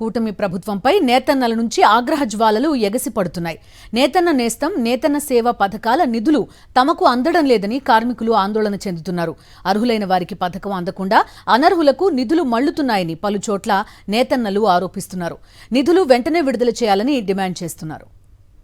కూటమి ప్రభుత్వంపై నేతన్నల నుంచి ఆగ్రహ జ్వాలలు ఎగసిపడుతున్నాయి. నేతన్న నేస్తం, నేతన్న సేవ పథకాల నిధులు తమకు అందడం లేదని కార్మికులు ఆందోళన చెందుతున్నారు. అర్హులైన వారికి పథకం అందకుండా అనర్హులకు నిధులు మళ్లుతున్నాయని పలుచోట్ల నేతన్నలు ఆరోపిస్తున్నారు. నిధులు వెంటనే విడుదల చేయాలని డిమాండ్ చేస్తున్నారు.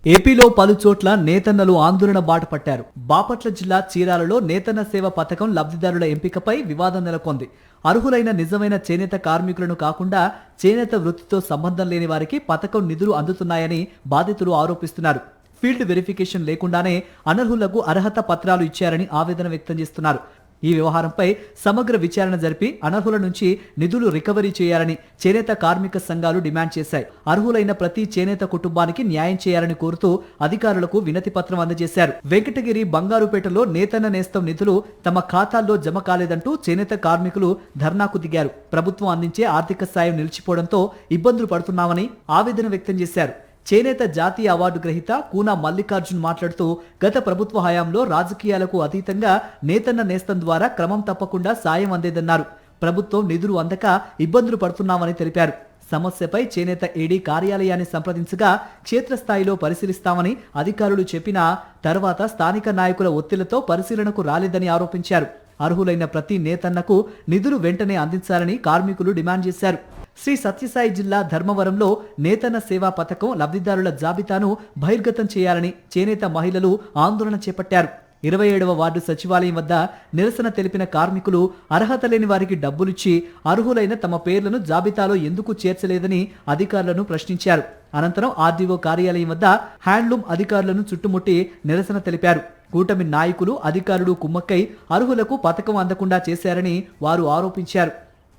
ఏపీలో పలుచోట్ల నేతన్నలు ఆందోళన బాట పట్టారు. బాపట్ల జిల్లా చీరాలలో నేతన్న సేవ పథకం లబ్ధిదారుల ఎంపికపై వివాదం నెలకొంది. అర్హులైన నిజమైన చేనేత కార్మికులను కాకుండా చేనేత వృత్తితో సంబంధం లేని వారికి పథకం నిధులు అందుతున్నాయని బాధితులు ఆరోపిస్తున్నారు. ఫీల్డ్ వెరిఫికేషన్ లేకుండానే అనర్హులకు అర్హత పత్రాలు ఇచ్చారని ఆవేదన వ్యక్తం చేస్తున్నారు. ఈ వ్యవహారంపై సమగ్ర విచారణ జరిపి అనర్హుల నుంచి నిధులు రికవరీ చేయాలని చేనేత కార్మిక సంఘాలు డిమాండ్ చేశాయి. అర్హులైన ప్రతి చేనేత కుటుంబానికి న్యాయం చేయాలని కోరుతూ అధికారులకు వినతి పత్రం అందజేశారు. వెంకటగిరి, బంగారుపేటలో నేతన్న నేస్తం నిధులు తమ ఖాతాల్లో జమ కాలేదంటూ చేనేత కార్మికులు ధర్నాకు దిగారు. ప్రభుత్వం అందించే ఆర్థిక సాయం నిలిచిపోవడంతో ఇబ్బందులు పడుతున్నామని ఆవేదన వ్యక్తం చేశారు. చేనేత జాతీయ అవార్డు గ్రహీత కూనా మల్లికార్జున్ మాట్లాడుతూ గత ప్రభుత్వ హయాంలో రాజకీయాలకు అతీతంగా నేతన్న నేస్తం ద్వారా క్రమం తప్పకుండా సాయం అందేదన్నారు. ప్రభుత్వం నిధులు అందక ఇబ్బందులు పడుతున్నామని తెలిపారు. సమస్యపై చేనేత ఏడీ కార్యాలయాన్ని సంప్రదించగా క్షేత్రస్థాయిలో పరిశీలిస్తామని అధికారులు చెప్పినా తర్వాత స్థానిక నాయకుల ఒత్తిళ్లతో పరిశీలనకు రాలేదని ఆరోపించారు. అర్హులైన ప్రతి నేతన్నకు నిధులు వెంటనే అందించాలని కార్మికులు డిమాండ్ చేశారు. శ్రీ సత్యసాయి జిల్లా ధర్మవరంలో నేతన్న సేవా పథకం లబ్ధిదారుల జాబితాను బహిర్గతం చేయాలని చేనేత మహిళలు ఆందోళన చేపట్టారు. 27వ వార్డు సచివాలయం వద్ద నిరసన తెలిపిన కార్మికులు అర్హత లేని వారికి డబ్బులిచ్చి అర్హులైన తమ పేర్లను జాబితాలో ఎందుకు చేర్చలేదని అధికారులను ప్రశ్నించారు. అనంతరం ఆర్డీఓ కార్యాలయం వద్ద హ్యాండ్లూమ్ అధికారులను చుట్టుముట్టి నిరసన తెలిపారు. కూటమి నాయకులు, అధికారులు కుమ్మక్కై అర్హులకు పథకం అందకుండా చేశారని వారు ఆరోపించారు.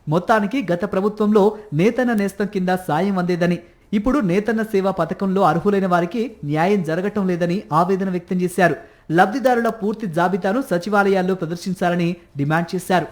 మొత్తానికి గత ప్రభుత్వంలో నేతన్న నేస్తం కింద సాయం అందేదని, ఇప్పుడు నేతన్న సేవా పథకంలో అర్హులైన వారికి న్యాయం జరగటం లేదని ఆవేదన వ్యక్తం చేశారు. లబ్ధిదారుల పూర్తి జాబితాను సచివాలయాల్లో ప్రదర్శించాలని డిమాండ్ చేశారు.